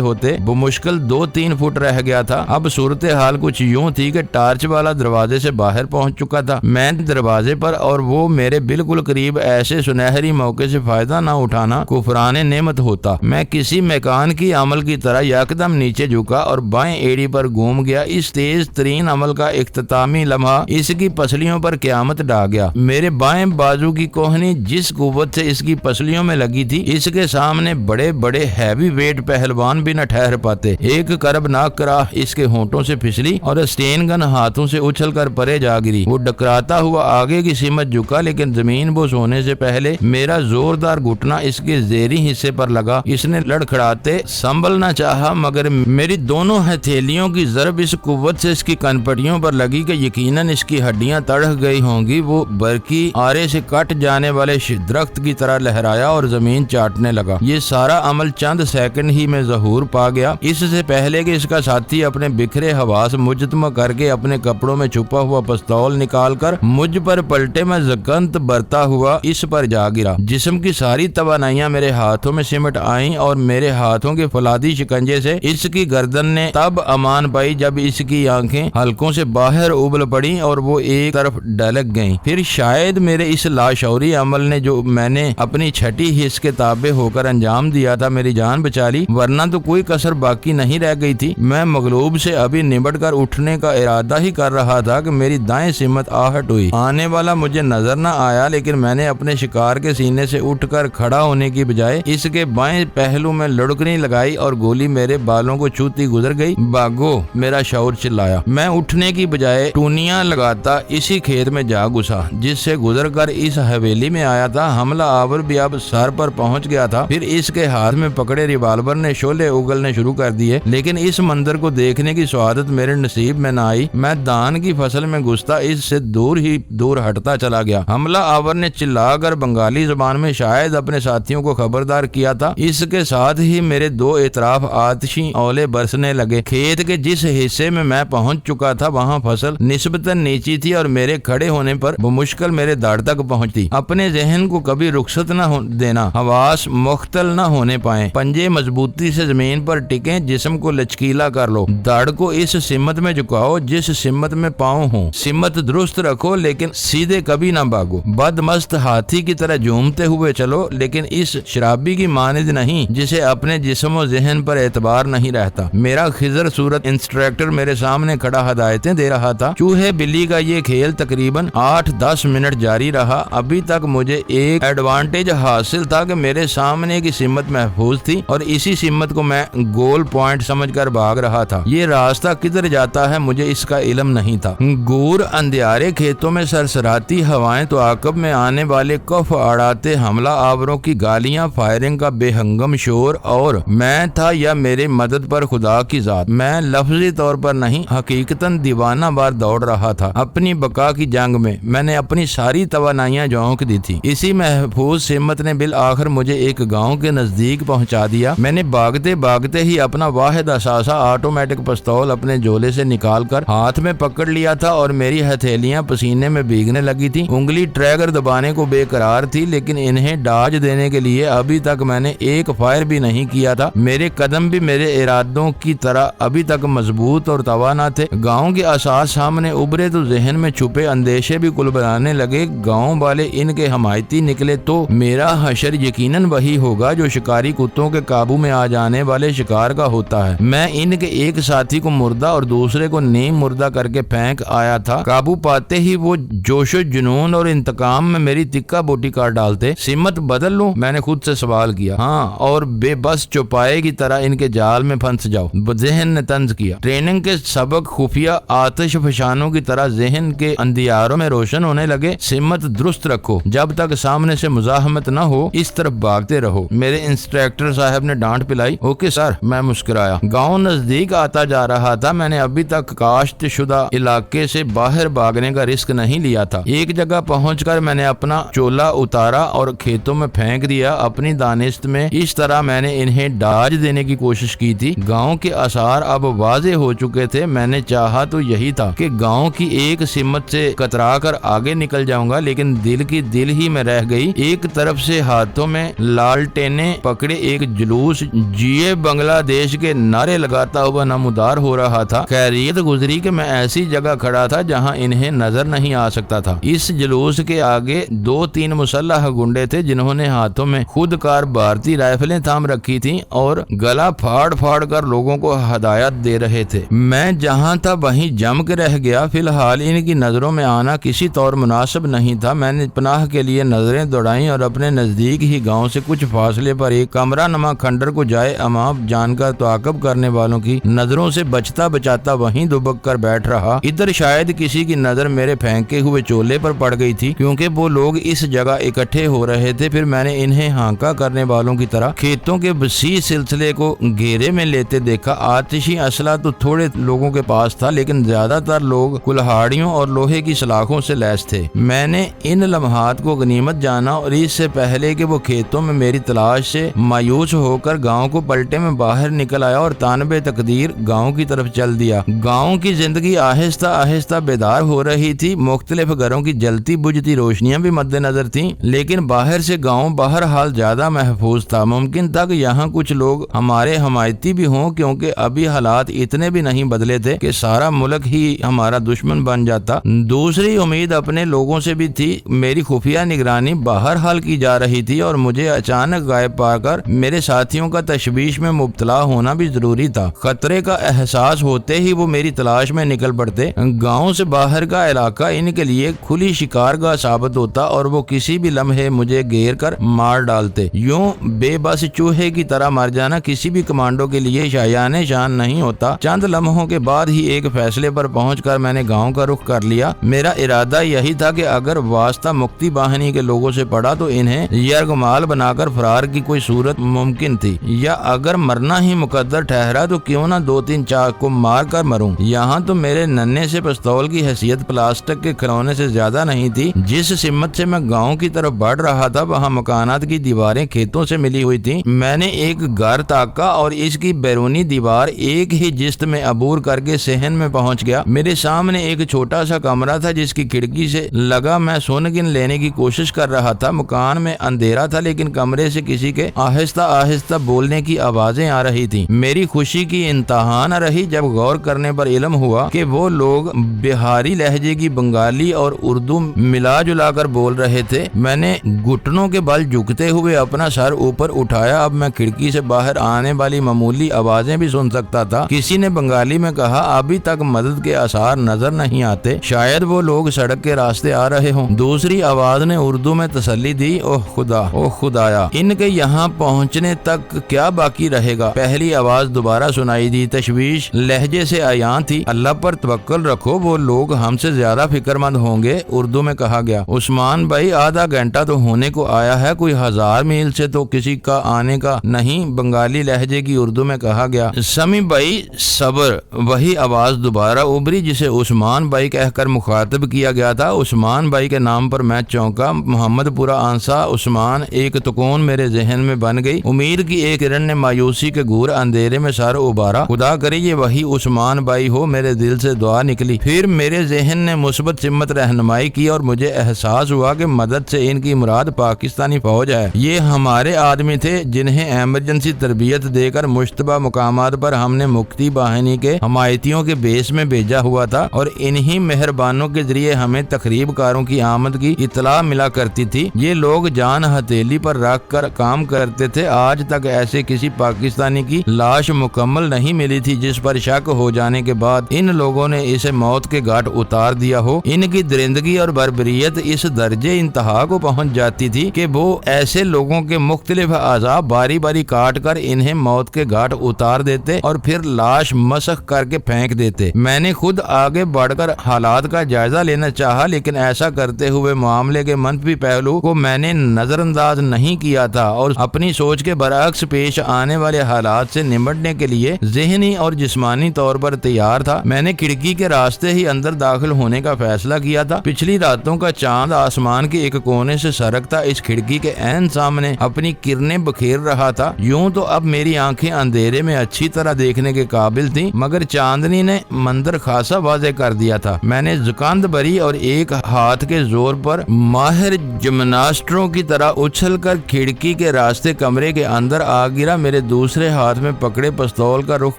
ہوتے بمشکل 2-3 فٹ رہ گیا تھا۔ اب صورتحال کچھ یوں تھی کہ ٹارچ والا دروازے سے باہر پہنچ چکا تھا، میں دروازے پر اور وہ میرے بالکل قریب۔ ایسے سنہری موقع سے فائدہ نہ اٹھانا کفران نعمت ہوتا۔ میں کسی میکان کی عمل کی طرح یکدم نیچے جھکا اور بائیں ایڑی پر گھوم گیا۔ اس تیز ترین عمل کا اختتامی لمحہ اس کی پسلیوں پر قیامت ڈھا گیا۔ میرے بائیں بازو کی کوہنی جس قوت سے اس کی پسلیوں میں لگی تھی، اس کے سامنے بڑے بڑے ہیوی ویٹ پہلوان بھی نہ ٹھہر پاتے۔ ایک کربناک راہ اس کے ہونٹوں سے پھسلی اور اسٹین گن ہاتھوں سے اچھل کر پرے جا گری۔ وہ ڈکراتا ہوا آگے کی سمت جھکا، لیکن زمین بوس ہونے سے پہلے میرا زوردار گھٹنا اس کے زیریں حصے پر لگا۔ اس نے لڑکھڑاتے سنبھلنا چاہا، مگر میری دونوں ہتھیلیوں کی ضرب اس قوت سے اس کی کنپٹیوں پر لگی کہ یقیناً اس کی ہڈیاں تڑک گئی ہوں گی۔ وہ برقی آرے سے کٹ جانے والے درخت کی طرح لہرایا اور زمین چاٹنے لگا۔ یہ سارا عمل چند سیکنڈ ہی میں ظہور پا گیا۔ اس سے پہلے کہ اس کا ساتھی اپنے بکھرے حواس مجتمع کر کے اپنے کپڑوں میں چھپا ہوا پستول نکال کر مجھ پر پلٹے، میں زکنت برتا ہوا اس پر جا گرا۔ جسم کی ساری توانائیاں میرے ہاتھوں میں سمٹ آئیں اور میرے ہاتھوں کے فولادی شکنجے سے اس کی گردن نے تب امان پائی جب اس کی آنکھیں حلقوں سے باہر ابل پڑیں اور وہ ایک طرف ڈلک گئیں۔ پھر شاید میرے اس لاشعوری عمل نے، جو میں نے اپنی چھٹی حص کے تابع ہو کر انجام دیا تھا، میری جان بچا لی، ورنہ تو کوئی کسر باقی نہیں رہ گئی تھی۔ میں مغلوب سے ابھی نمٹ کر اٹھنے کا ارادہ ہی کر رہا تھا کہ میری دائیں سمت آہٹ ہوئی۔ آنے والا مجھے نظر نہ آیا، لیکن میں نے اپنے شکار کے سینے سے اٹھ کر کھڑا ہونے کی بجائے اس کے بائیں پہلو میں لڑکنی لگائی اور گولی میرے بالوں کو چھوتی گزر گئی۔ بھاگو! میرا شعور چلایا۔ میں اٹھنے کی بجائے ٹونیاں لگاتا اسی کھیت میں جا گھسا جس سے گزر کر اس حویلی میں آیا تھا۔ حملہ آور بھی اب سر پر پہنچ گیا تھا۔ پھر اس کے ہاتھ میں پکڑے ریوالور نے شعلے اگلنے شروع کر دیے، لیکن اس منظر کو دیکھنے کی سعادت میرے نصیب میں نہ آئی۔ میں دان کی فصل میں گھستا اس سے دور ہی دور ہٹتا چلا گیا۔ حملہ آور نے چلا کر بنگالی زبان میں شاید اپنے ساتھیوں کو خبردار کیا تھا۔ اس کے ساتھ ہی میرے دو اطراف آتشی اولے برسنے لگے۔ کھیت کے جس حصے میں میں پہنچ چکا تھا وہاں فصل نسبتاً نیچی تھی اور میرے کھڑے ہونے پر بمشکل میرے داڑھ تک پہنچتی۔ اپنے ذہن کو کبھی رخصت نہ دینا، حواس مختل نہ ہونے پائیں، پنجے مضبوطی سے زمین پر ٹکیں، جسم کو لچکیلا کر لو، داڑھ کو اس سمت میں جھکاؤ جس سمت میں پاؤں ہوں، سمت درست رکھو لیکن سیدھے کبھی نہ بھاگو، بد مست ہاتھی کی طرح جھومتے ہوئے چلو لیکن اس شرابی کی مانند نہیں جسے اپنے جسم و ذہن پر اعتبار نہیں رہتا۔ میرا خضر صورت انسٹرکٹر میرے سامنے کھڑا ہدایتیں دے رہا تھا۔ چوہے بلی کا یہ کھیل تقریباً 8-10 منٹ جاری رہا۔ ابھی تک مجھے ایک ایڈوانٹیج حاصل تھا کہ میرے سامنے کی سمت محفوظ تھی اور اسی سمت کو میں گول پوائنٹ سمجھ کر بھاگ رہا تھا۔ یہ راستہ کدھر جاتا ہے مجھے اس کا علم نہیں تھا۔ گور اندھیارے کھیتوں میں سرسراتی ہوائیں، تو عقب میں آنے والے کف اڑاتے حملہ آوروں کی گالیاں، فائرنگ کا بے ہنگم شور، اور میں تھا یا میرے مدد پر خدا کی ذات۔ میں لفظی طور پر نہیں، حقیقتاً دیوانہ وار دوڑ رہا تھا۔ اپنی بقا کی جنگ میں نے اپنی ساری توانائیاں جھونک دی تھی۔ اسی محفوظ سمت نے بالآخر مجھے ایک گاؤں کے نزدیک پہنچا دیا۔ میں نے بھاگتے بھاگتے ہی اپنا واحد اثاثہ آٹومیٹک پستول اپنے جولے سے نکال کر ہاتھ میں پکڑ لیا تھا اور میری ہتھیلیاں پسینے میں بھیگنے لگی تھی۔ انگلی ٹریگر دبانے کو بے قرار تھی، لیکن انہیں ڈاج دینے کے لیے ابھی تک میں نے ایک فائر بھی نہیں کیا تھا۔ میرے قدم بھی میرے ارادوں کی طرح ابھی تک مضبوط اور توانا تھے۔ گاؤں کے اساس سامنے ابھرے تو ذہن میں چھپے اندیشے بھی کل بنانے لگے۔ گاؤں والے ان کے حمایتی نکلے تو میرا حشر یقیناً وہی ہوگا جو شکاری کتوں کے قابو میں آ جانے والے شکار کا ہوتا ہے۔ میں ان کے ایک ساتھی کو مردہ اور دوسرے کو نیم مردہ کر کے پھینک آیا تھا۔ قابو پاتے ہی وہ جوش و جنون اور انتقام میں میری تکا بوٹی کاٹ ڈالتے۔ سمت بدل لوں؟ میں نے خود سے سوال کیا۔ ہاں، اور بے بس چوپائے کی طرح ان کے جال میں پھنس جاؤ، ذہن نے طنز کیا۔ ٹریننگ کے سبق خفیہ آتش فشانوں کی طرح ذہن کے اندھیاروں میں روشن ہونے لگے۔ سمت درست رکھو، جب تک سامنے سے مزاحمت نہ ہو اس طرف بھاگتے رہو، میرے انسٹرکٹر صاحب نے ڈانٹ پلائی۔ اوکے سر، میں مسکرایا۔ گاؤں نزدیک آتا جا رہا تھا۔ میں نے ابھی تک کاشت شدہ علاقے سے باہر بھاگنے کا رسک نہیں لیا تھا۔ ایک جگہ پہنچ کر میں نے اپنا چولا اتارا اور کھیتوں میں پھینک دیا۔ اپنی دانست میں اس طرح میں نے انہیں ڈاج دینے کی کوشش کی تھی۔ گاؤں کے آثار اب واضح ہو چکے تھے۔ میں نے چاہا تو یہی تھا کہ گاؤں کی ایک سمت سے کترا کر آگے نکل جاؤں گا، لیکن دل کی دل ہی میں رہ گئی۔ ایک طرف طرف سے ہاتھوں میں لالٹینیں پکڑے ایک جلوس جیے بنگلہ دیش کے نعرے لگاتا ہوا نمودار ہو رہا تھا۔ خیریت گزری کہ میں ایسی جگہ کھڑا تھا جہاں انہیں نظر نہیں آ سکتا تھا۔ اس جلوس کے آگے 2-3 مسلح گنڈے تھے جنہوں نے ہاتھوں میں خود کار بھارتی رائفلیں تھام رکھی تھیں اور گلا پھاڑ پھاڑ کر لوگوں کو ہدایت دے رہے تھے۔ میں جہاں تھا وہیں جم کے رہ گیا۔ فی الحال ان کی نظروں میں آنا کسی طور مناسب نہیں تھا۔ میں نے پناہ کے لیے نظریں دوڑائیں اور اپنے نزدیک ہی گاؤں سے کچھ فاصلے پر ایک کمرہ نما کھنڈر کو جائے امام جان کر تعاقب کرنے والوں کی نظروں سے بچتا بچاتا وہیں دبک کر بیٹھ رہا۔ ادھر شاید کسی کی نظر میرے پھینکے ہوئے چولے پر پڑ گئی تھی کیونکہ وہ لوگ اس جگہ اکٹھے ہو رہے تھے۔ پھر میں نے انہیں ہانکا کرنے والوں کی طرح کھیتوں کے وسیع سلسلے کو گھیرے میں لیتے دیکھا۔ آتشی اسلحہ تو تھوڑے لوگوں کے پاس تھا لیکن زیادہ تر لوگ کلہاڑیوں اور لوہے کی سلاخوں سے لیس تھے۔ میں نے ان لمحات کو غنیمت جانا اور اس سے پہلے کہ وہ کھیتوں میں میری تلاش سے مایوس ہو کر گاؤں کو پلٹے میں باہر نکل آیا اور تانبے تقدیر گاؤں کی طرف چل دیا۔ گاؤں کی زندگی آہستہ آہستہ بیدار ہو رہی تھی۔ مختلف گھروں کی جلتی بجھتی روشنیاں بھی مد نظر تھیں لیکن باہر سے گاؤں بہرحال زیادہ محفوظ تھا۔ ممکن تھا کہ یہاں کچھ لوگ ہمارے حمایتی بھی ہوں کیونکہ ابھی حالات اتنے بھی نہیں بدلے تھے کہ سارا ملک ہی ہمارا دشمن بن جاتا۔ دوسری امید اپنے لوگوں سے بھی تھی۔ میری خفیہ نگرانی بہرحال کی جا رہی تھی اور مجھے اچانک غائب پا کر میرے ساتھیوں کا تشویش میں مبتلا ہونا بھی ضروری تھا۔ خطرے کا احساس ہوتے ہی وہ میری تلاش میں نکل پڑتے۔ گاؤں سے باہر کا علاقہ ان کے لیے کھلی شکار گاہ ثابت ہوتا اور وہ کسی بھی لمحے مجھے گھیر کر مار ڈالتے۔ یوں بے بس چوہے کی طرح مر جانا کسی بھی کمانڈو کے لیے شایان شان نہیں ہوتا۔ چند لمحوں کے بعد ہی ایک فیصلے پر پہنچ کر میں نے گاؤں کا رخ کر لیا۔ میرا ارادہ یہی تھا کہ اگر واسطہ مکتی باہنی کے لوگوں سے پڑا تو انہیں یرغمال بنا کر فرار کی کوئی صورت ممکن تھی، یا اگر مرنا ہی مقدر ٹھہرا تو کیوں نہ 2-3 چاق کو مار کر مروں۔ یہاں تو میرے ننھے سے پستول کی حیثیت پلاسٹک کے کھلونے سے زیادہ نہیں تھی۔ جس سمت سے میں گاؤں کی طرف بڑھ رہا تھا وہاں مکانات کی دیواریں کھیتوں سے ملی ہوئی تھیں۔ میں نے ایک گھر تاکا اور اس کی بیرونی دیوار ایک ہی جست میں عبور کر کے صحن میں پہنچ گیا۔ میرے سامنے ایک چھوٹا سا کمرہ تھا جس کی کھڑکی سے لگا میں سن گن لینے کی کوشش کر رہا تھا۔ مکان میں اندھیرا تھا لیکن کمرے سے کسی کے آہستہ آہستہ بولنے کی آوازیں آ رہی تھی۔ میری خوشی کی انتہا نہ رہی جب غور کرنے پر علم ہوا کہ وہ لوگ بہاری لہجے کی بنگالی اور اردو ملا جلا کر بول رہے تھے۔ میں نے گھٹنوں کے بل جھکتے ہوئے اپنا سر اوپر اٹھایا۔ اب میں کھڑکی سے باہر آنے والی معمولی آوازیں بھی سن سکتا تھا۔ کسی نے بنگالی میں کہا، ابھی تک مدد کے آثار نظر نہیں آتے، شاید وہ لوگ سڑک کے راستے آ رہے ہوں۔ دوسری آواز نے اردو میں تسلی دی، اوہ خدا، اوہ خدایا، ان کے یہاں پہنچنے تک کیا باقی رہے گا۔ پہلی آواز دوبارہ سنائی دی، تشویش لہجے سے عیاں تھی، اللہ پر توکل رکھو، وہ لوگ ہم سے زیادہ فکر مند ہوں گے۔ اردو میں کہا گیا، عثمان بھائی آدھا گھنٹہ تو ہونے کو آیا ہے، کوئی 1000 میل سے تو کسی کا آنے کا نہیں۔ بنگالی لہجے کی اردو میں کہا گیا، سمی بھائی صبر۔ وہی آواز دوبارہ ابھری جسے عثمان بھائی کہہ کر مخاطب کیا گیا تھا۔ عثمان بھائی کے نام پر میں چونکا۔ محمد پورا آنسا عثمان ایک تکون میرے ذہن میں بن گئی۔ امید کی ایک کرن نے مایوسی کے گور اندھیرے میں سر ابھارا۔ خدا کرے یہ وہی عثمان بھائی ہو، میرے دل سے دعا نکلی۔ پھر میرے ذہن نے مثبت سمت رہنمائی کی اور مجھے احساس ہوا کہ مدد سے ان کی مراد پاکستانی فوج ہے۔ یہ ہمارے آدمی تھے جنہیں ایمرجنسی تربیت دے کر مشتبہ مقامات پر ہم نے مکتی باہنی کے حمایتیوں کے بیس میں بھیجا ہوا تھا اور انہی مہربانوں کے ذریعے ہمیں تخریب کاروں کی آمد کی اطلاع ملا کرتی تھی۔ یہ لوگ جان ہتھیلی پر رکھ کر کام کرتے تھے۔ آج تک ایسے کسی پاکستانی کی لاش مکمل نہیں ملی تھی جس پر شک ہو جانے کے بعد ان لوگوں نے اسے موت کے گھاٹ اتار دیا ہو۔ ان کی درندگی اور بربریت اس درجے انتہا کو پہنچ جاتی تھی کہ وہ ایسے لوگوں کے مختلف اعضاء باری باری کاٹ کر انہیں موت کے گھاٹ اتار دیتے اور پھر لاش مسخ کر کے پھینک دیتے۔ میں نے خود آگے بڑھ کر حالات کا جائزہ لینا چاہا لیکن ایسا کرتے ہوئے معاملے کے منفی پہلو کو میں نے نظر انداز نہیں کیا تھا اور اپنی سوچ کے برعکس پیش آنے والے حالات سے نمٹنے کے لیے ذہنی اور جسمانی طور پر تیار تھا۔ میں نے کھڑکی کے راستے ہی اندر داخل ہونے کا فیصلہ کیا تھا۔ پچھلی راتوں کا چاند آسمان کے ایک کونے سے سرکتا اس کھڑکی کے عین سامنے اپنی کرنیں بکھیر رہا تھا۔ یوں تو اب میری آنکھیں اندھیرے میں اچھی طرح دیکھنے کے قابل تھیں مگر چاندنی نے منظر خاصا واضح کر دیا تھا۔ میں نے زکند بری اور ایک ہاتھ کے زور پر ماہر جمناسٹر شوٹروں کی طرح اچھل کر کھڑکی کے راستے کمرے کے اندر آ گرا۔ میرے دوسرے ہاتھ میں پکڑے پستول کا رخ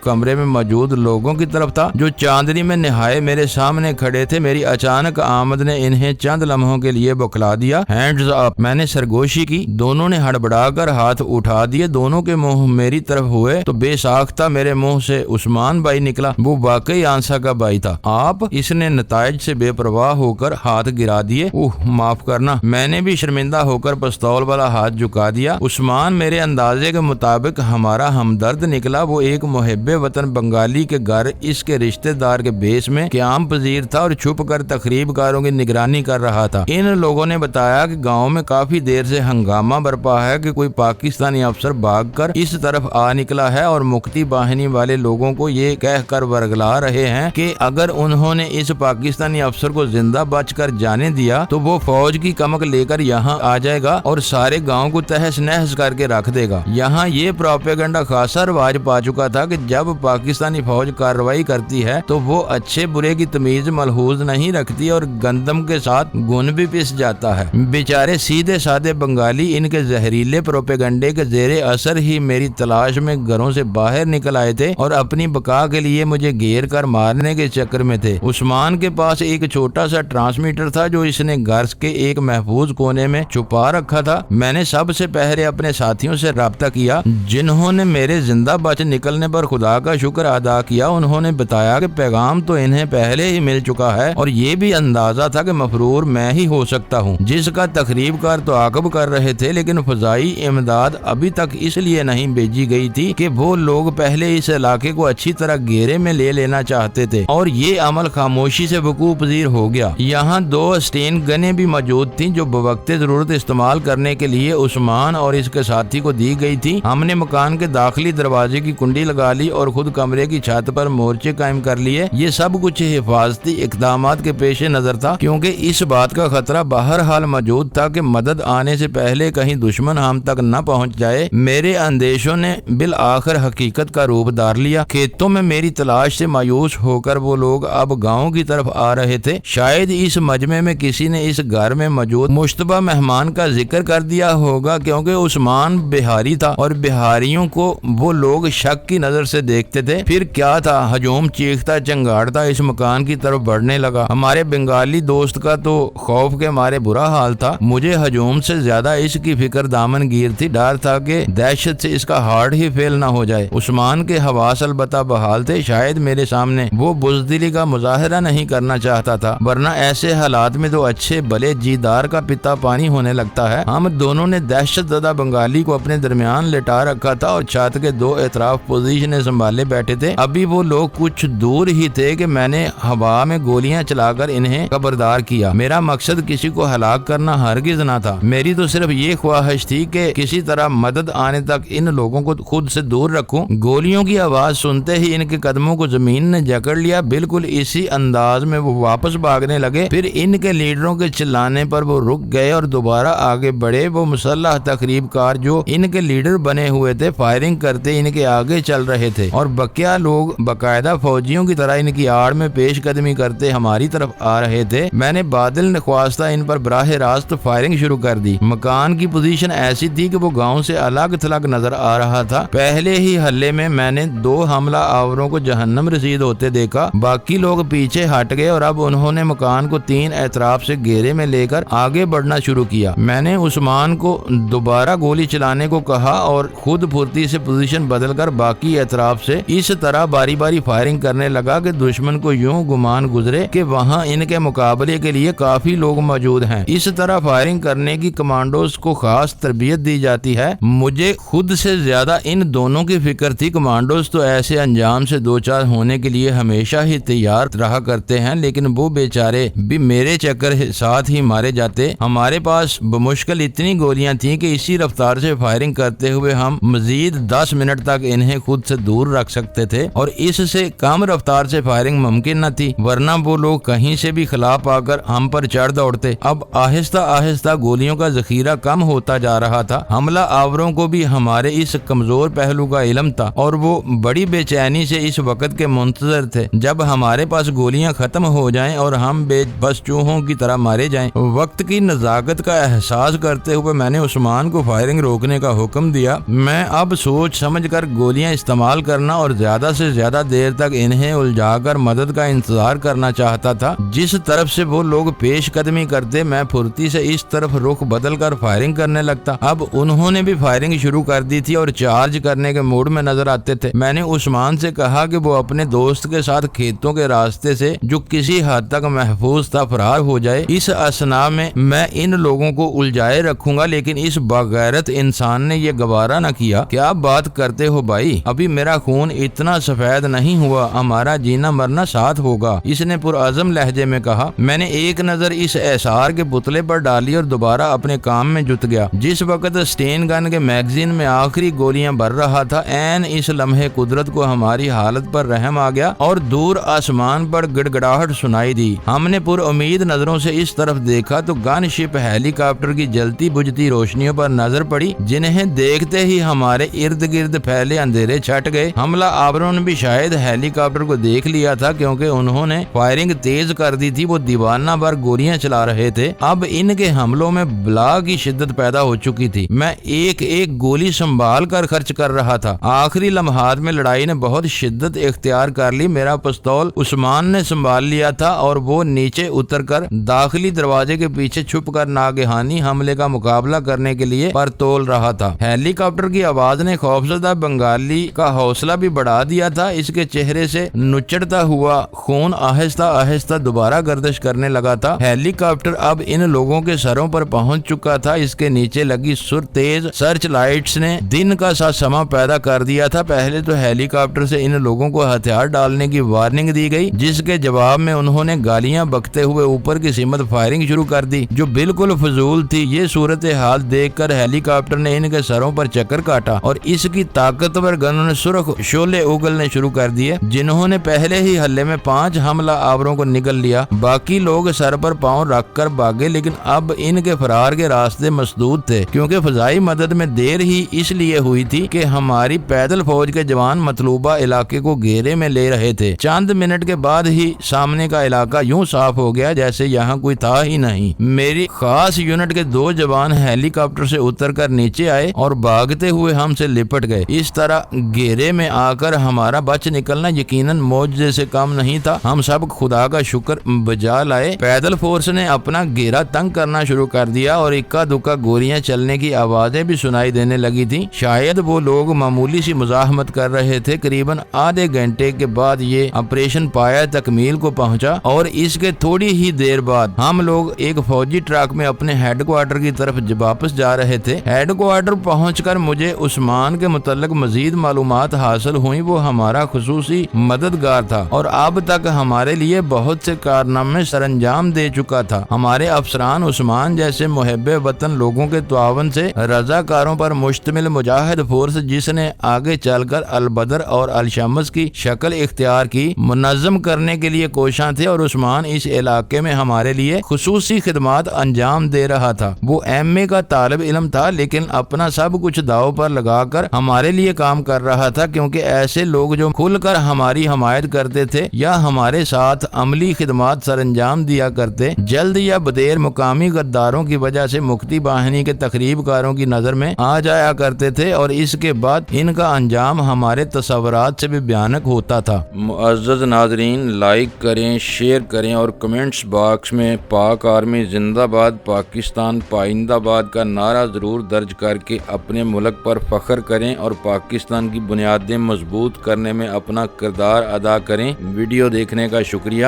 کمرے میں موجود لوگوں کی طرف تھا جو چاندنی میں نہائے میرے سامنے کھڑے تھے۔ میری اچانک آمد نے انہیں چند لمحوں کے لیے بکھلا دیا۔ ہینڈز اپ، میں نے سرگوشی کی۔ دونوں نے ہڑبڑا کر ہاتھ اٹھا دیے۔ دونوں کے منہ میری طرف ہوئے تو بے ساختہ میرے منہ سے عثمان بھائی نکلا۔ وہ واقعی آنسا کا بھائی تھا۔ آپ؟ اس نے نتائج سے بے پرواہ ہو کر ہاتھ گرا دیے۔ معاف کرنا۔ میں نے بھی شرمندہ ہو کر پستول والا ہاتھ جھکا دیا۔ عثمان میرے اندازے کے مطابق ہمارا ہمدرد نکلا۔ وہ ایک محب وطن بنگالی کے گھر اس کے رشتہ دار کے بیس میں قیام پذیر تھا اور چھپ کر تقریب کاروں کی نگرانی کر رہا تھا۔ ان لوگوں نے بتایا کہ گاؤں میں کافی دیر سے ہنگامہ برپا ہے کہ کوئی پاکستانی افسر بھاگ کر اس طرف آ نکلا ہے اور مکتی باہنی والے لوگوں کو یہ کہہ کر ورگلا رہے ہیں کہ اگر انہوں نے اس پاکستانی افسر کو زندہ بچ کر جانے دیا تو وہ فوج کی کمک لے کر یہاں آ جائے گا اور سارے گاؤں کو تہس نہس کر کے رکھ دے گا۔ یہاں یہ پروپیگنڈا خاصا رواج پا چکا تھا کہ جب پاکستانی فوج کارروائی کرتی ہے تو وہ اچھے برے کی تمیز ملحوظ نہیں رکھتی اور گندم کے ساتھ گن بھی پس جاتا ہے۔ بیچارے سیدھے سادے بنگالی ان کے زہریلے پروپیگنڈے کے زیر اثر ہی میری تلاش میں گھروں سے باہر نکل آئے تھے اور اپنی بقا کے لیے مجھے گھیر کر مارنے کے چکر میں تھے۔ عثمان کے پاس ایک چھوٹا سا ٹرانسمیٹر تھا جو اس نے گھر کے ایک محفوظ کونے میں چھپا رکھا تھا۔ میں نے سب سے پہلے اپنے ساتھیوں سے رابطہ کیا جنہوں نے میرے زندہ بچ نکلنے پر خدا کا شکر ادا کیا۔ انہوں نے بتایا کہ پیغام تو انہیں پہلے ہی مل چکا ہے اور یہ بھی اندازہ تھا کہ مفرور میں ہی ہو سکتا ہوں جس کا تقریب کار تعاقب کر رہے تھے، لیکن فضائی امداد ابھی تک اس لیے نہیں بھیجی گئی تھی کہ وہ لوگ پہلے اس علاقے کو اچھی طرح گھیرے میں لے لینا چاہتے تھے اور یہ عمل خاموشی سے وقوع پذیر ہو گیا۔ یہاں 2 اسٹین گنیں بھی موجود تھیں جو بوقت ضرورت استعمال کرنے کے لیے عثمان اور اس کے ساتھی کو دی گئی تھی۔ ہم نے مکان کے داخلی دروازے کی کنڈی لگا لی اور خود کمرے کی چھت پر مورچے قائم کر لیے۔ یہ سب کچھ حفاظتی اقدامات کے پیش نظر تھا کیونکہ اس بات کا خطرہ بہرحال موجود تھا کہ مدد آنے سے پہلے کہیں دشمن ہم تک نہ پہنچ جائے۔ میرے اندیشوں نے بالآخر حقیقت کا روپ دھار لیا۔ کھیتوں میں میری تلاش سے مایوس ہو کر وہ لوگ اب گاؤں کی طرف آ رہے تھے۔ شاید اس مجمع میں کسی نے اس گھر میں موجود مشتبہ مہمان کا ذکر کر دیا ہوگا کیونکہ عثمان بہاری تھا اور بہاریوں کو وہ لوگ شک کی نظر سے دیکھتے تھے۔ پھر کیا تھا، ہجوم چیختا چنگاڑتا اس مکان کی طرف بڑھنے لگا۔ ہمارے بنگالی دوست کا تو خوف کے مارے برا حال تھا۔ مجھے ہجوم سے زیادہ اس کی فکر دامن گیر تھی۔ ڈر تھا کہ دہشت سے اس کا ہارٹ ہی فیل نہ ہو جائے۔ عثمان کے حواس البتہ بحال تھے۔ شاید میرے سامنے وہ بزدلی کا مظاہرہ نہیں کرنا چاہتا تھا، ورنہ ایسے حالات میں تو اچھے بھلے جیدار کا پتا پانی ہونے لگتا ہے۔ ہم دونوں نے دہشت زدہ بنگالی کو اپنے درمیان لٹا رکھا تھا اور چھت کے 2 اطراف پوزیشنیں سنبھالے بیٹھے تھے۔ ابھی وہ لوگ کچھ دور ہی تھے کہ میں نے ہوا میں گولیاں چلا کر انہیں خبردار کیا۔ میرا مقصد کسی کو ہلاک کرنا ہرگز نہ تھا۔ میری تو صرف یہ خواہش تھی کہ کسی طرح مدد آنے تک ان لوگوں کو خود سے دور رکھوں۔ گولیوں کی آواز سنتے ہی ان کے قدموں کو زمین نے جکڑ لیا۔ بالکل اسی انداز میں وہ واپس بھاگنے لگے۔ پھر ان کے لیڈروں کے چلانے پر وہ رک گئے اور دوبارہ آگے بڑھے۔ وہ مسلح تقریب کار جو ان کے لیڈر بنے ہوئے تھے فائرنگ کرتے ان کے آگے چل رہے تھے اور بقیہ لوگ باقاعدہ فوجیوں کی طرح ان کی آڑ میں پیش قدمی کرتے ہماری طرف آ رہے تھے۔ میں نے بادل نخواستہ ان پر براہ راست فائرنگ شروع کر دی۔ مکان کی پوزیشن ایسی تھی کہ وہ گاؤں سے الگ تھلگ نظر آ رہا تھا۔ پہلے ہی حلے میں نے 2 حملہ آوروں کو جہنم رسید ہوتے دیکھا۔ باقی لوگ پیچھے ہٹ گئے اور اب انہوں نے مکان کو 3 اطراف سے گھیرے میں لے کر آگے بڑھنا شروع کیا۔ میں نے عثمان کو دوبارہ گولی چلانے کو کہا اور خود پھرتی سے پوزیشن بدل کر باقی اطراف سے اس طرح باری باری فائرنگ کرنے لگا کہ دشمن کو یوں گمان گزرے کہ وہاں ان کے مقابلے کے لیے کافی لوگ موجود ہیں۔ اس طرح فائرنگ کرنے کی کمانڈوز کو خاص تربیت دی جاتی ہے۔ مجھے خود سے زیادہ ان دونوں کی فکر تھی۔ کمانڈوز تو ایسے انجام سے دوچار ہونے کے لیے ہمیشہ ہی تیار رہا کرتے ہیں، لیکن وہ بیچارے بھی میرے چکر ساتھ ہی مارے جاتے۔ ہمارے پاس بمشکل اتنی گولیاں تھیں کہ اسی رفتار سے فائرنگ کرتے ہوئے ہم مزید 10 منٹ تک انہیں خود سے دور رکھ سکتے تھے اور اس سے کم رفتار سے فائرنگ ممکن نہ تھی، ورنہ وہ لوگ کہیں سے بھی خلا پا کر ہم پر چڑھ دوڑتے۔ اب آہستہ آہستہ گولیوں کا ذخیرہ کم ہوتا جا رہا تھا۔ حملہ آوروں کو بھی ہمارے اس کمزور پہلو کا علم تھا اور وہ بڑی بے چینی سے اس وقت کے منتظر تھے جب ہمارے پاس گولیاں ختم ہو جائیں اور ہم بے بس چوہوں کی طرح مارے جائیں۔ وقت کی نزاکت کا احساس کرتے ہوئے میں نے عثمان کو فائرنگ روکنے کا حکم دیا۔ میں اب سوچ سمجھ کر گولیاں استعمال کرنا اور زیادہ سے زیادہ دیر تک انہیں الجھا کر مدد کا انتظار کرنا چاہتا تھا۔ جس طرف سے وہ لوگ پیش قدمی کرتے میں پھرتی سے اس طرف رخ بدل کر فائرنگ کرنے لگتا۔ اب انہوں نے بھی فائرنگ شروع کر دی تھی اور چارج کرنے کے موڈ میں نظر آتے تھے۔ میں نے عثمان سے کہا کہ وہ اپنے دوست کے ساتھ کھیتوں کے راستے سے جو کسی حد تک محفوظ تھا فرار ہو جائے۔ اس اثناء میں ان لوگوں کو الجھائے رکھوں گا، لیکن اس بغیرت انسان نے یہ گوارا نہ کیا۔ کیا بات کرتے ہو بھائی، ابھی میرا خون اتنا سفید نہیں ہوا، ہمارا جینا مرنا ساتھ ہوگا، اس نے پرعزم لہجے میں کہا۔ میں نے ایک نظر اس ایثار کے پتلے پر ڈالی اور دوبارہ اپنے کام میں جت گیا۔ جس وقت اسٹین گن کے میگزین میں آخری گولیاں بھر رہا تھا، عین اس لمحے قدرت کو ہماری حالت پر رحم آ گیا اور دور آسمان پر گڑ گڑاہٹ سنائی دی۔ ہم نے پر امید نظروں سے اس طرف دیکھا تو گن شپ ہیلی کاپٹر کی جلتی بجھتی روشنیوں پر نظر پڑی، جنہیں دیکھتے ہی ہمارے ارد گرد پھیلے اندھیرے چھٹ گئے۔ حملہ آوروں نے بھی شاید ہیلی کاپٹر کو دیکھ لیا تھا، کیونکہ انہوں نے فائرنگ تیز کر دی تھی۔ وہ دیوانہ بھر گولیاں چلا رہے تھے۔ اب ان کے حملوں میں بلا کی شدت پیدا ہو چکی تھی۔ میں ایک ایک گولی سنبھال کر خرچ کر رہا تھا۔ آخری لمحات میں لڑائی نے بہت شدت اختیار کر لی۔ میرا پستول عثمان نے سنبھال لیا تھا اور وہ نیچے اتر کر داخلی دروازے کے پیچھے چھپ کر ناگہانی حملے کا مقابلہ کرنے کے لیے پر تول رہا تھا۔ ہیلی کاپٹر کی آواز نے خوفزدہ بنگالی کا حوصلہ بھی بڑھا دیا تھا۔ اس کے چہرے سے نچڑتا ہوا خون آہستہ آہستہ دوبارہ گردش کرنے لگا تھا۔ ہیلی کاپٹر اب ان لوگوں کے سروں پر پہنچ چکا تھا۔ اس کے نیچے لگی تیز سرچ لائٹس نے دن کا سا سما پیدا کر دیا تھا۔ پہلے تو ہیلی کاپٹر سے ان لوگوں کو ہتھیار ڈالنے کی وارننگ دی گئی، جس کے جواب میں انہوں نے گالیاں بکتے ہوئے اوپر کی سمت فائرنگ شروع کر دی، جو بالکل فضول تھی۔ یہ صورتحال دیکھ کر ہیلی کاپٹر نے ان کے سروں پر چکر کاٹا اور اس کی طاقتور گنوں نے سرخ شعلے اگلنے شروع کر دیے، جنہوں نے پہلے ہی حلے میں 5 حملہ آوروں کو نگل لیا۔ باقی لوگ سر پر پاؤں رکھ کر بھاگے، لیکن اب ان کے فرار کے راستے مسدود تھے، کیونکہ فضائی مدد میں دیر ہی اس لیے ہوئی تھی کہ ہماری پیدل فوج کے جوان مطلوبہ علاقے کو گھیرے میں لے رہے تھے۔ چند منٹ کے بعد ہی سامنے کا علاقہ یوں صاف ہو گیا جیسے یہاں کوئی تھا ہی نہیں۔ میری خاص یونٹ کے 2 جوان ہیلی کاپٹر سے اتر کر نیچے آئے اور بھاگتے ہوئے ہم سے لپٹ گئے۔ اس طرح گھیرے میں آ کر ہمارا بچ نکلنا یقیناً معجزے سے کم نہیں تھا۔ ہم سب خدا کا شکر بجا لائے۔ پیدل فورس نے اپنا گھیرا تنگ کرنا شروع کر دیا اور اکا دکا گولیاں چلنے کی آوازیں بھی سنائی دینے لگی تھی۔ شاید وہ لوگ معمولی سی مزاحمت کر رہے تھے۔ قریباً آدھے گھنٹے کے بعد یہ آپریشن پایا تکمیل کو پہنچا اور اس کے تھوڑی ہی دیر بعد ہم لوگ ایک فوجی ٹرک میں اپنے ہیڈ کوارٹر کی طرف واپس جا رہے تھے۔ ہیڈ کوارٹر پہنچ کر مجھے عثمان کے متعلق مزید معلومات حاصل ہوئیں۔ وہ ہمارا خصوصی مددگار تھا اور اب تک ہمارے لیے بہت سے کارنامے سر انجام دے چکا تھا۔ ہمارے افسران عثمان جیسے محب وطن لوگوں کے تعاون سے رضاکاروں پر مشتمل مجاہد فورس، جس نے آگے چل کر البدر اور الشمس کی شکل اختیار کی، منظم کرنے کے لیے کوشاں تھے، اور عثمان اس علاقے میں ہمارے لیے خصوصی خدمات انجام دے رہا تھا۔ وہ ایم اے کا طالب علم تھا، لیکن اپنا سب کچھ داؤ پر لگا کر ہمارے لیے کام کر رہا تھا، کیونکہ ایسے لوگ جو کھل کر ہماری حمایت کرتے تھے یا ہمارے ساتھ عملی خدمات سر انجام دیا کرتے، جلد یا بدیر مقامی غداروں کی وجہ سے مکتی باہنی کے تخریب کاروں کی نظر میں آ جایا کرتے تھے، اور اس کے بعد ان کا انجام ہمارے تصورات سے بھی بھیانک ہوتا تھا۔ معزز ناظرین، لائک کریں، شیئر کریں اور کمنٹس باکس میں پاک آرمی زندہ باد، پاکستان پائندہ باد کا نعرہ ضرور درج کر کے اپنے ملک پر فخر کریں اور پاکستان کی بنیادیں مضبوط کرنے میں اپنا کردار ادا کریں۔ ویڈیو دیکھنے کا شکریہ۔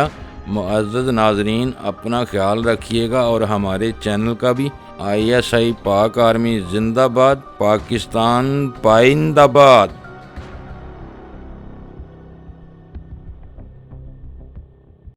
معزز ناظرین، اپنا خیال رکھیے گا اور ہمارے چینل کا بھی۔ ISI پاک آرمی زندہ باد، پاکستان پائندہ باد۔